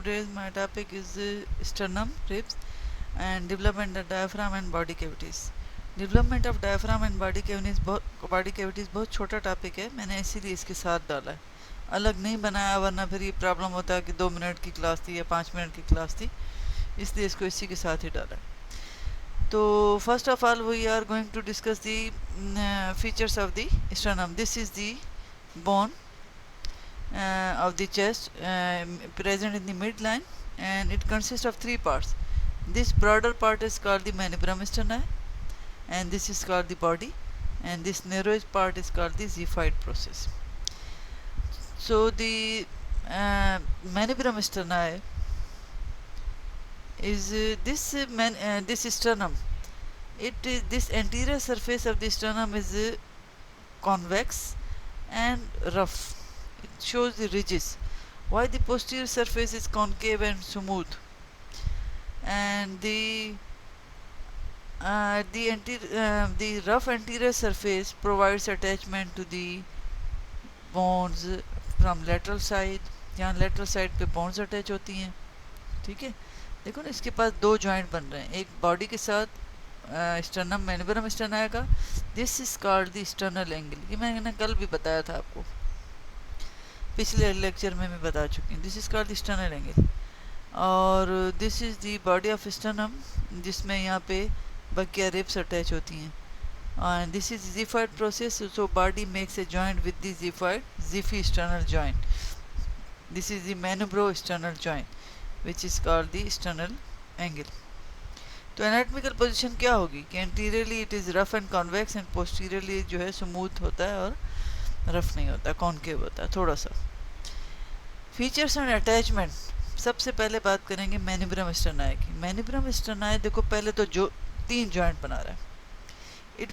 Today's my topic is sternum, ribs, and development of diaphragm and body cavities. Development of diaphragm and body cavities बहुत छोटा topic है, मैंने इसीलिए इसके साथ डाला है, अलग नहीं बनाया, वरना फिर ये प्रॉब्लम होता है कि 2 मिनट की क्लास थी या 5 मिनट की क्लास थी, इसलिए इसको इसी के साथ ही डाला है. तो first of all we are going to discuss the features of the sternum. This is the bone of the chest present in the midline, and it consists of 3 parts. This broader part is called the manubrium sterni, and this is called the body, and this narrowest part is called the xiphoid process. So the manubrium sterni is this sternum. This anterior surface of the sternum is convex and rough. It shows the ridges. Why the posterior surface is concave and smooth, and the rough anterior surface provides attachment to the bones from lateral side. यहाँ lateral side पे bones attach होती हैं, ठीक है. देखो ना, इसके पास 2 joint बन रहे हैं, एक बॉडी के साथ स्टर्नम मैनुब्रम स्टर्नाई का. This is called the sternal angle. ये मैंने कल भी बताया था आपको, पिछले लेक्चर में मैं बता चुकी हूँ. This is called the sternal angle. और this is the body of sternum, जिसमें यहाँ पे बकिया रिब्स अटैच होती हैं. And this is xiphoid process. So body makes a joint with the xiphy sternal joint. This is the manubro sternal joint which is called the sternal angle. तो anatomical position क्या होगी कि anteriorly it is rough and convex, and posteriorly जो है smooth होता है और rough नहीं होता, कॉनकेव होता है थोड़ा सा. Features and attachment. सबसे पहले बात करेंगे मैनुब्रम स्टर्नाई की. मैनुब्रम स्टर्नाई देखो, पहले तो जो 3 जॉइंट बना रहा है,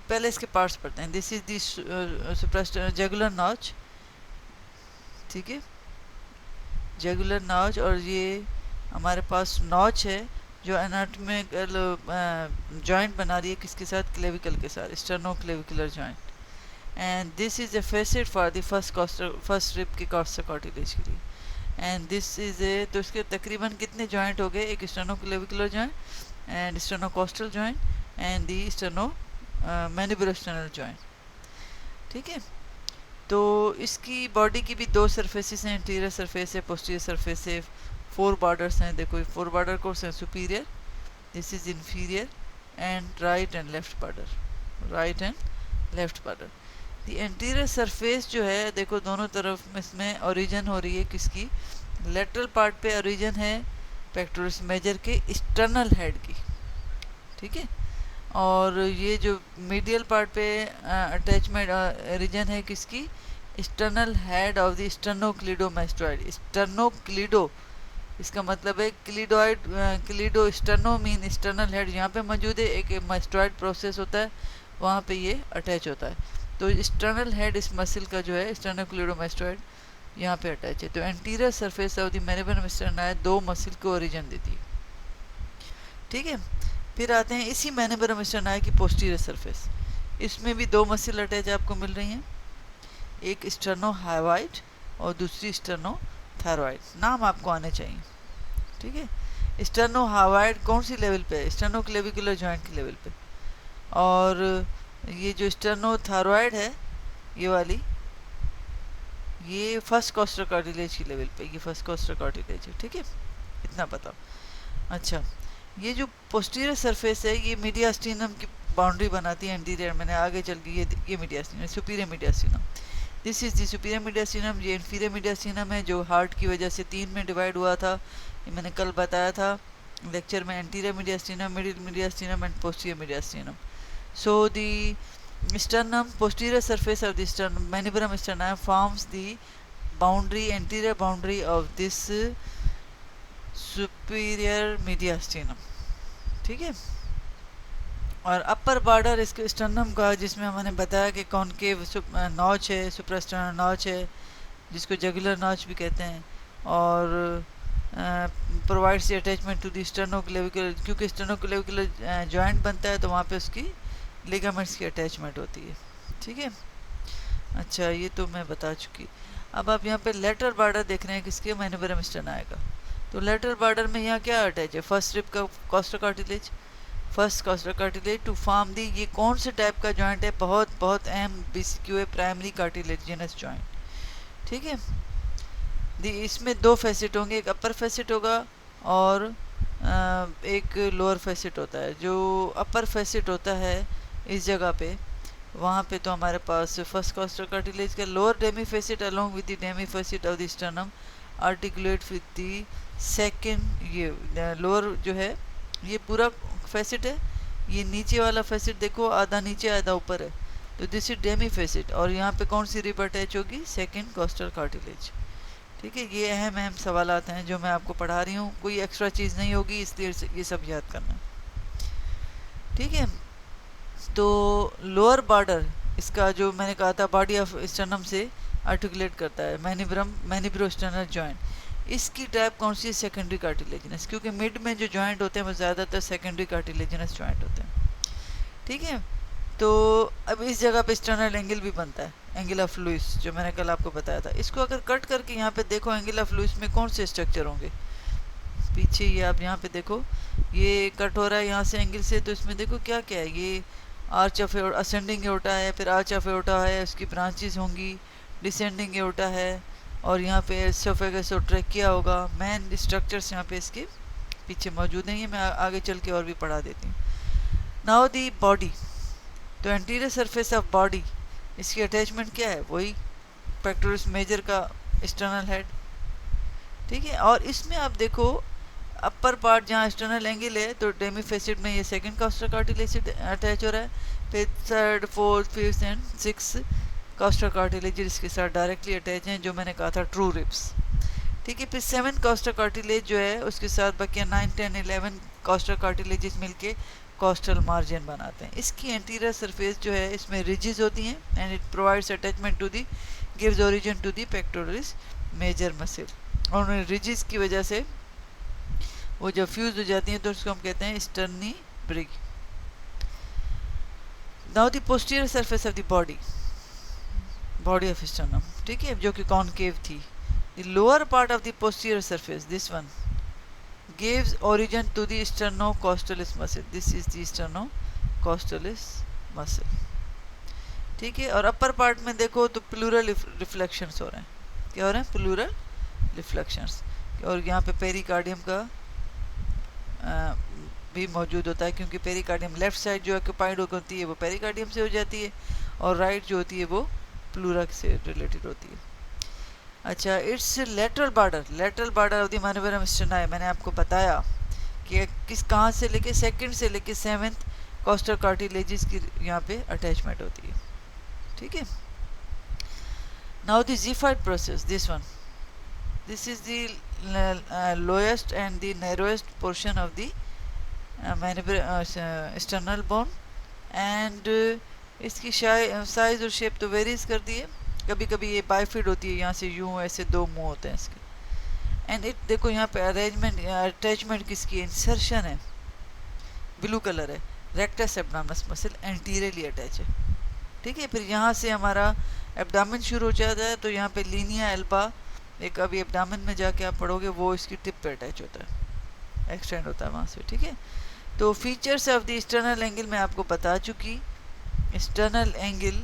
पहले इसके पार्ट्स पढ़ते हैं. This is the suprasternal jugular notch, ठीक है, जगुलर नॉच. और ये हमारे पास नॉच है जो एनाटॉमिकल जॉइंट बना रही है किसके साथ, क्लेविकल के साथ, sternoclavicular joint. And this is a facet for the first rib के कॉस्टर कार्टिलेज के लिए. एंड दिस इज ए, तो इसके तकरीबन कितने जॉइंट हो गए, एक sternoclavicular joint and sternocostal joint and the manubriosternal joint, ठीक है. तो इसकी बॉडी की भी 2 सरफेसेस हैं, इंटीरियर सरफेस है, पोस्टीरियर सरफेस है, 4 बॉर्डर्स हैं. देखो 4 बॉर्डर कोर्स हैं, superior, this is inferior, and right and left border, right and left border. The anterior surface जो है, देखो दोनों तरफ इसमें ओरिजिन हो रही है किसकी, लेटरल पार्ट पे ओरिजिन है पेक्टोरस मेजर के स्टर्नल हेड की, ठीक है. और ये जो मीडियल पार्ट पे अटैचमेंट ओरिजिन है किसकी, स्टर्नल हेड ऑफ द स्टर्नोक्लिडोमास्टोइड. स्टर्नोक्लिडो इसका मतलब है क्लिडोइड, क्लिडो स्टर्नो मीन स्टर्नल हेड यहाँ पे मौजूद है. एक मास्टोइड प्रोसेस होता है, वहाँ पे ये अटैच होता है. तो स्टर्नल हेड इस मसल का जो है स्टर्नोक्लिडोमास्टोइड यहाँ पे अटैच है. तो anterior surface of the manubrium sterni 2 muscle को ओरिजिन देती है, ठीक है. फिर आते हैं इसी मैनुब्रम स्टर्नाई की पोस्टीरियर सरफेस. इसमें भी 2 मसल अटैच आपको मिल रही हैं, एक स्टर्नोहाइवाइड और दूसरी स्टर्नोथायरॉइड. नाम आपको आने चाहिए, ठीक है. स्टर्नोहाइवाइड कौन सी लेवल पे है, स्टर्नोक्लेविकुलर जॉइंट के लेवल पे. और ये जो स्टर्नोथायरॉइड है, ये वाली, ये फर्स्ट कॉस्टर कार्टिलेज की लेवल पे, ये फर्स्ट कॉस्टर कार्टिलेज है, ठीक है. इतना बताओ. अच्छा, ये जो पोस्टीरियर सरफेस है, ये मीडियास्टिनम की बाउंड्री बनाती है एंटीरियर. मैंने आगे चल के ये mediastinum, superior mediastinum. This is the superior mediastinum. ये इन्फीरियर मीडियास्टिनम है जो हार्ट की वजह से 3 में डिवाइड हुआ था, ये मैंने कल बताया था लेक्चर में. Anterior mediastinum, middle mediastinum and posterior mediastinum. So the sternum, posterior surface of the sternum, manubrum sternum forms the boundary, anterior boundary of this superior mediastinum, ठीक है. और अपर बॉर्डर इसके स्टर्नम का, जिसमें हमने बताया कि कॉनकेव नॉच है, सुप्रास्टर्नल नॉच है, जिसको जगुलर नॉच भी कहते हैं. और provides attachment to the sternoclavicular, क्योंकि स्टर्नोक्लेविकुलर जॉइंट बनता है तो वहाँ पे उसकी लिगामेंट्स की अटैचमेंट होती है, ठीक है. अच्छा, ये तो मैं बता चुकी. अब आप यहाँ पे लेटरल बॉर्डर देख रहे हैं किसके, मैनुब्रम स्टर्नाई का. तो लेटरल बॉर्डर में यहाँ क्या अटैच है? फर्स्ट रिब का costal cartilage, first costal cartilage to form the, ये कौन से टाइप का जॉइंट है? बहुत बहुत अहम BCQ है, प्राइमरी कार्टिलेजिनस जॉइंट। ठीक है, इसमें दो फैसेट होंगे, एक अपर फैसेट होगा और एक लोअर फैसेट होता है। जो अपर फैसेट होता है इस जगह पे, वहाँ पे तो हमारे पास फर्स्ट कॉस्टल कार्टिलेज का lower Demi facet along with the Demi facet of the sternum articulate with the second. ये लोअर जो है ये पूरा फैसेट है, ये नीचे वाला फैसेट देखो आधा नीचे आधा ऊपर है, तो दिस इज डेमी फैसेट। और यहाँ पे कौन सी रिब अटैच होगी? Second costal cartilage. ठीक है, ये अहम अहम सवालात हैं जो मैं आपको पढ़ा रही हूँ, कोई एक्स्ट्रा चीज़ नहीं होगी, इसलिए ये सब याद करना। ठीक है, तो लोअर बॉर्डर इसका जो मैंने कहा था बॉडी ऑफ स्टर्नम से आर्टिकुलेट करता है, मैनिब्रोस्टर्नल जॉइंट। इसकी टाइप कौन सी है? सेकेंडरी कार्टिलेजिनस, क्योंकि मिड में जो जॉइंट होते हैं वो ज़्यादातर सेकेंडरी कार्टिलेजिनस जॉइंट होते हैं। ठीक है, तो अब इस जगह पे स्टर्नल एंगल भी बनता है, एंगल ऑफ लुइस, जो मैंने कल आपको बताया था। इसको अगर कट करके यहाँ पे देखो एंगल ऑफ लुइस में कौन से स्ट्रक्चर होंगे? पीछे ये आप यहाँ पे देखो, ये कट हो रहा है यहाँ से एंगल से, तो इसमें देखो क्या क्या है, ये आर्च ऑफ असेंडिंग एओर्टा है, फिर आर्च ऑफ एओर्टा है, उसकी ब्रांचेस होंगी, डिसेंडिंग एओर्टा है, और यहाँ पे एसोफेगस और ट्रैकिया होगा। मेन स्ट्रक्चर्स यहाँ पे इसके पीछे मौजूद हैं, ये मैं आगे चल के और भी पढ़ा देती हूँ। नाउ दी बॉडी, तो एंटीरियर सरफेस ऑफ बॉडी, इसकी अटैचमेंट क्या है? वही पेक्टोरस मेजर का एक्सटर्नल हेड। ठीक है, और इसमें आप देखो अपर पार्ट जहाँ एक्सटर्नल एंगल है, तो डेमी फैसेट में ये सेकंड कॉस्टा कार्टिलेज अटैच हो रहा है, फिर third fourth fifth and six costa cartilage इसके साथ डायरेक्टली अटैच हैं, जो मैंने कहा था ट्रू रिब्स। ठीक है, फिर 7 कॉस्टा कार्टिलेज जो है उसके साथ बाकी 9 10 11 कॉस्टा कार्टिलेजेस मिलके कॉस्टल मार्जिन बनाते हैं। इसकी एंटीरियर सरफेस जो है इसमें रिजिज होती हैं and it provides attachment to the, gives origin to the pectoralis major muscle. और रिजिज की वजह से वो जब फ्यूज हो जाती हैं तो उसको हम कहते हैं स्टर्नी ब्रिग। Now the posterior surface of the body of sternum, ठीक है, जो कि कॉनकेव थी। The lower part of the posterior surface, this one, gives origin to the sternocostalis muscle. This is the sternocostalis muscle. ठीक है, और अपर पार्ट में देखो तो प्लूरल रिफ्लेक्शंस हो रहे हैं। क्या हो रहे हैं? Pleural reflections. और यहाँ पे पेरिकार्डियम का भी मौजूद होता है, क्योंकि पेरिकार्डियम लेफ्ट साइड जो ऑक्यूपाइड होती है वो पेरिकार्डियम से हो जाती है, और राइट जो होती है वो प्लूरा से रिलेटेड होती है। अच्छा, it's lateral border of the manubrium sterni, मैंने आपको बताया कि किस कहाँ से लेके सेकंड से लेके 7th कॉस्टल कार्टिलेजेस की यहाँ पे अटैचमेंट होती है। ठीक है, now the xiphoid process, this one, this is the lowest and the narrowest portion of the sternal bone, and इसकी साइज और शेप तो वेरीज करती है। कभी कभी ये बाइफिड होती है, यहाँ से यूं ऐसे दो मुंह होते हैं इसके। एंड इट देखो यहाँ पे अटैचमेंट किसकी है? इंसर्शन है, ब्लू कलर है, rectus abdominis muscle anteriorly attach है। ठीक है, फिर यहाँ से हमारा एब्डामिन शुरू हो जाता है, तो यहाँ पे लीनिया एल्बा, एक अभी एब्डामिन में जाके आप पढ़ोगे, वो इसकी टिप पे अटैच होता है, एक्सटेंड होता है वहाँ से। ठीक है, तो features of the external angle मैं आपको बता चुकी। External angle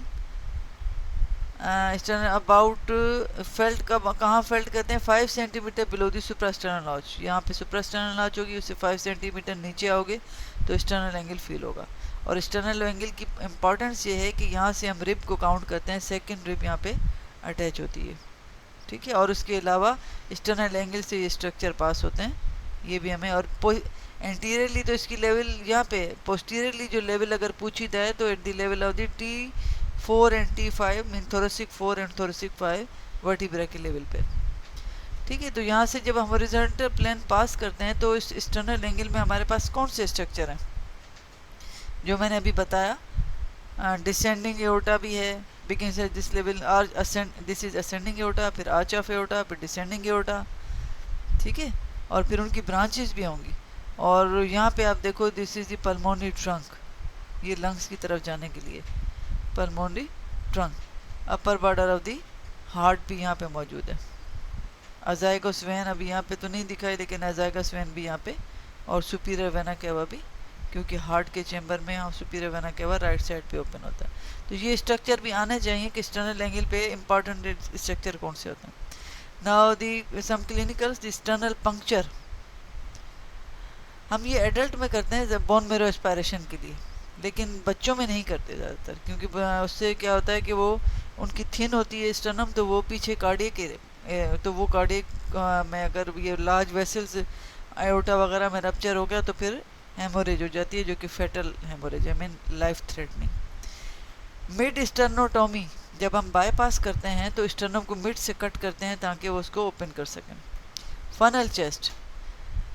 external about felt का कहाँ फेल्ट करते हैं? 5 centimetre below the suprasternal notch. यहाँ पे सुप्रास्टर्नल नॉच होगी, उससे 5 सेंटीमीटर नीचे आओगे तो एक्सटर्नल एंगल फील होगा। और एक्सटर्नल एंगल की इंपॉर्टेंस ये है कि यहाँ से हम रिब को काउंट करते हैं, सेकंड रिब यहाँ पे अटैच होती है। ठीक है, और उसके अलावा एक्सटर्नल एंगल से ये स्ट्रक्चर पास होते हैं, ये भी हमें। और एंटीरियरली तो इसकी लेवल यहाँ पे, पोस्टीरियरली जो लेवल अगर पूछी जाए तो at the level of the T4 and T5 mean thoracic 4 and thoracic 5 vertebra के लेवल पे। ठीक है, तो यहाँ से जब हम हॉरिजॉन्टल प्लेन पास करते हैं तो इस एक्सटर्नल एंगल में हमारे पास कौन से स्ट्रक्चर हैं जो मैंने अभी बताया? डिसेंडिंग एओर्टा भी है, begins at this level, this is ascending aorta, फिर आर्च ऑफ एओर्टा, फिर डिसेंडिंग एओर्टा। ठीक है, और फिर उनकी ब्रांचेस भी होंगी। और यहाँ पे आप देखो, this is the pulmonary trunk, ये लंग्स की तरफ जाने के लिए pulmonary trunk. Upper border of the heart भी यहाँ पे मौजूद है, अजाइगस वेन अभी यहाँ पे तो नहीं दिखाई, लेकिन अजाइगस वेन भी यहाँ पे, और सुपीरियर वेना केवा भी, क्योंकि हार्ट के चेंबर में यहाँ superior vena cava right side पे ओपन होता है। तो ये स्ट्रक्चर भी आने चाहिए कि स्टर्नल एंगल पे इंपॉर्टेंट स्ट्रक्चर कौन से होते हैं। Now the some clinicals, the sternal puncture, हम ये एडल्ट में करते हैं बोन मेरो एस्पायरेशन के लिए, लेकिन बच्चों में नहीं करते ज़्यादातर, क्योंकि उससे क्या होता है कि वो उनकी थिन होती है स्टर्नम, तो वो पीछे कार्डियक, तो वो कार्डियक में अगर ये लार्ज वेसल्स आयोटा वगैरह में रप्चर हो गया तो फिर हेमोरेज हो जाती है, जो कि fatal haemorrhage, I mean life threatening. Mid sternotomy, जब हम बाईपास करते हैं तो स्टर्नम को मिड से कट करते हैं ताकि वो उसको ओपन कर सकें। Funnel chest,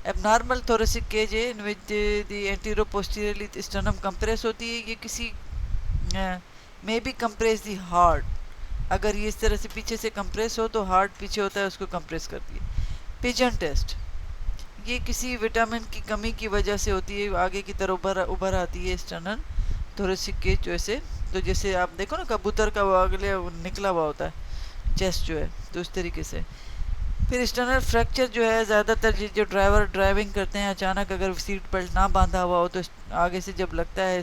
abnormal thoracic cage है in which the anteroposteriorly sternum compress होती है, ये किसी may be compress the heart, अगर ये इस तरह से पीछे से कंप्रेस हो तो हार्ट पीछे होता है, उसको कंप्रेस करती है। पिजन टेस्ट, ये किसी विटामिन की कमी की वजह से होती है, आगे की तरफ उभर आती है स्टर्नल थोरेसिक केज जैसे, तो जैसे आप देखो ना कबूतर का वो अगले निकला हुआ होता है चेस्ट जो है, तो उस तरीके से। फिर स्टर्नल फ्रैक्चर जो है ज़्यादातर जो ड्राइवर ड्राइविंग करते हैं, अचानक अगर सीट बेल्ट ना बांधा हुआ हो तो आगे से जब लगता है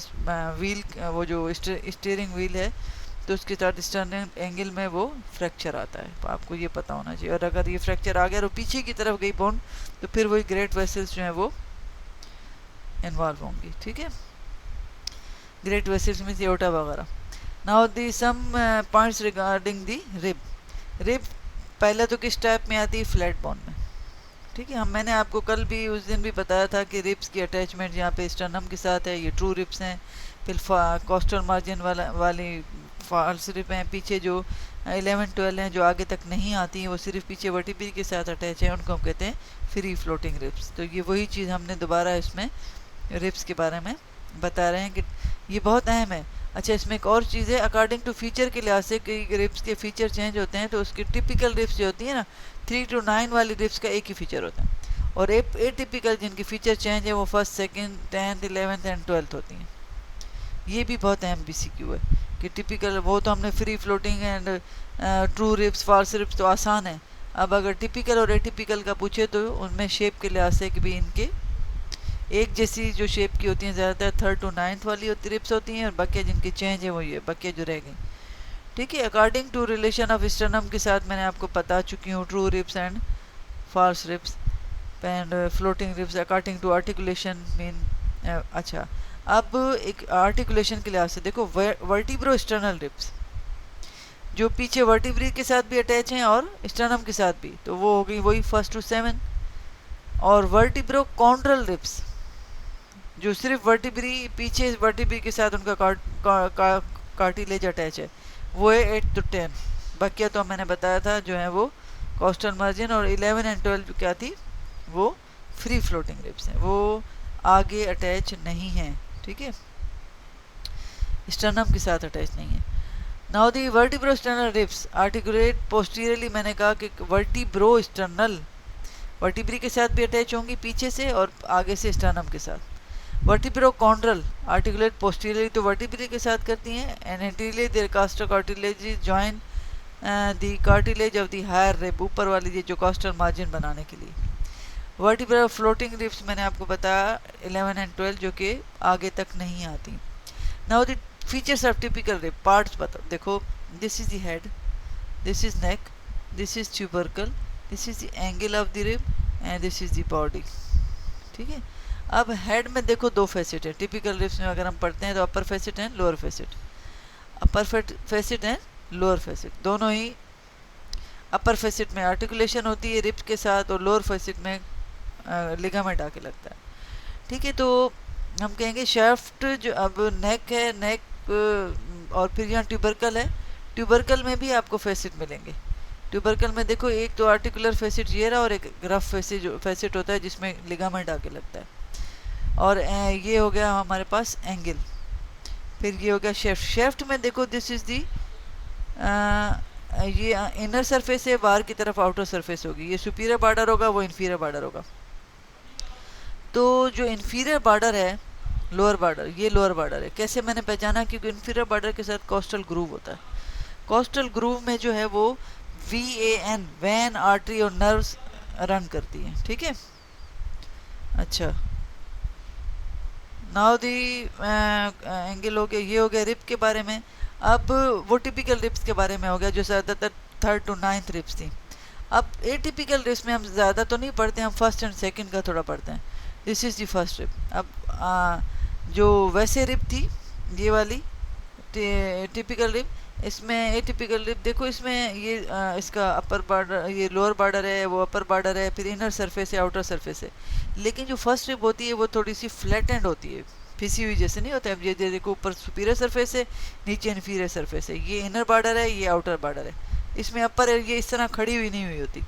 व्हील, वो जो स्टीयरिंग व्हील है, तो उसके साथ स्टर्नल एंगल में वो फ्रैक्चर आता है, तो आपको ये पता होना चाहिए। और अगर ये फ्रैक्चर आ गया और पीछे की तरफ गई बोन, तो फिर वही ग्रेट वेसल्स जो है वो इन्वॉल्व होंगी, ठीक है। ग्रेट वेसल्स मीन्स एओर्टा वगैरह। Now the some points regarding the rib. Rib पहले तो किस टाइप में आती है, फ्लैट बोन में, ठीक है। मैंने आपको कल भी उस दिन भी बताया था कि रिब्स की अटैचमेंट यहाँ पे स्टर्नम के साथ है, ये ट्रू रिब्स हैं। फिर कोस्टल मार्जिन वाली फॉल्स रिब हैं, पीछे जो 11-12 हैं जो आगे तक नहीं आती हैं, वो सिर्फ पीछे वर्टिब्रे के साथ अटैच है, उनको हम कहते हैं फ्री फ्लोटिंग रिब्स। तो ये वही चीज़ हमने दोबारा इसमें रिब्स के बारे में बता रहे हैं कि ये बहुत अहम है। अच्छा, इसमें एक और चीज़ है, अकॉर्डिंग टू फीचर के लिहाज से कई रिब्स के फीचर चेंज होते हैं, तो उसकी टिपिकल रिब्स जो होती है ना 3 to 9 वाली रिब्स का एक ही फीचर होता है, और एटिपिकल जिनकी फीचर चेंज है वो 1st, 2nd, 10th, 11th and 12th होती हैं। ये भी बहुत अहम BCQ है कि टिपिकल, वो तो हमने free floating and true ribs, false ribs तो आसान है। अब अगर टिपिकल और एटिपिकल का पूछे तो उनमें शेप के लिहाज से कि भी इनके एक जैसी जो शेप की होती हैं, ज़्यादातर 3rd to 9th वाली रिब्स होती हैं, और बाकी जिनकी चेंज है वो ये बाकी जो रह गई, ठीक है। According to relation of sternum के साथ मैंने आपको बता चुकी हूँ, true ribs and false ribs and floating ribs according to articulation mean. अच्छा, अब एक आर्टिकुलेशन के लिहाज से देखो, वर्टिब्रो स्टर्नल रिब्स जो पीछे वर्टिब्री के साथ भी अटैच हैं और स्टर्नम के साथ भी, तो वो हो गई वही 1st to 7th। और वर्टिब्रो कॉन्ड्रल रिब्स जो सिर्फ वर्टिब्री, पीछे वर्टिब्री के साथ उनका कार्टिलेज अटैच है, वो है 8 to 10। बाकी तो मैंने बताया था जो है वो कोस्टल मार्जिन, और 11 एंड 12 क्या थी, वो फ्री फ्लोटिंग रिब्स हैं, वो आगे अटैच नहीं है, ठीक है, स्टर्नम के साथ अटैच नहीं है। Now the vertebro sternal ribs articulate posteriorly, मैंने कहा कि वर्टिब्रो स्टर्नल वर्टिब्री के साथ भी अटैच होंगी पीछे से और आगे से स्टर्नम के साथ। वर्टिब्रो कॉन्ड्रल आर्टिकुलेट पोस्टीरियरली, तो वर्टिब्री के साथ करती हैं, and anteriorly their costal cartilage join the cartilage of the higher rib, ऊपर वाली जो कॉस्टल मार्जिन बनाने के लिए। वर्टिब्रो फ्लोटिंग रिब्स मैंने आपको बताया 11 एंड 12 जो कि आगे तक नहीं आती। Now the features of typical rib, parts बताओ। देखो, this is the head, this is neck, this is tubercle, this is the angle of the rib end this is the body, ठीक है। अब हेड में देखो 2 फेसेट है, typical ribs में अगर हम पढ़ते हैं तो upper facet and lower facet. Upper facet and lower facet दोनों ही, अपर फेसेट में आर्टिकुलेशन होती है रिब्स के साथ, और लोअर फेसेट में लिगामेंट आके लगता है, ठीक है। तो हम कहेंगे शाफ्ट जो, अब नेक है, नेक और फिर यहाँ ट्यूबरकल है, ट्यूबरकल में भी आपको फेसेट मिलेंगे। ट्यूबरकल में देखो, एक तो आर्टिकुलर फेसेट ये रहा, और एक रफ फेसेट होता है जिसमें लिगामेंट आके लगता है, और ये हो गया हमारे पास एंगल। फिर ये हो गया शेफ्ट। शेफ्ट में देखो, दिस इज दी, ये इनर सरफेस है, बाहर की तरफ आउटर सरफेस होगी, ये सुपीरियर बॉर्डर होगा, वो इन्फीरियर बॉर्डर होगा। तो जो इन्फीरियर बॉर्डर है, लोअर बॉर्डर, ये लोअर बॉर्डर है। कैसे मैंने पहचाना, क्योंकि इन्फीरियर बॉर्डर के साथ कोस्टल ग्रूव होता है। कोस्टल ग्रूव में जो है वो VAN, वैन, आर्टरी और नर्व्स रन करती हैं, ठीक है। अच्छा, नाउ दी एंगल हो गया, ये हो गया रिप के बारे में। अब वो टिपिकल रिप्स के बारे में हो गया जो ज़्यादातर 3rd to 9th रिप्स थी। अब एटिपिकल रिप्स में हम ज़्यादा तो नहीं पढ़ते, हम फर्स्ट एंड सेकंड का थोड़ा पढ़ते हैं। This is the first rib. अब जो वैसे रिप थी ये वाली टिपिकल रिप, इसमें एटिपिकल रिप देखो, इसमें ये इसका अपर बॉर्डर, ये लोअर बॉर्डर है, वो अपर बॉर्डर है, फिर इनर सरफेस है, आउटर सरफेस है। लेकिन जो फर्स्ट रिप होती है वो थोड़ी सी फ्लैट एंड होती है, फिसी हुई जैसे नहीं होता है। अब ये देखो, ऊपर सुपीरियर सरफेस है, नीचे इन्फीरियर सरफेस है, ये इनर बॉर्डर है, ये आउटर बॉर्डर है। इसमें अपर है, ये इस तरह खड़ी हुई नहीं हुई होती।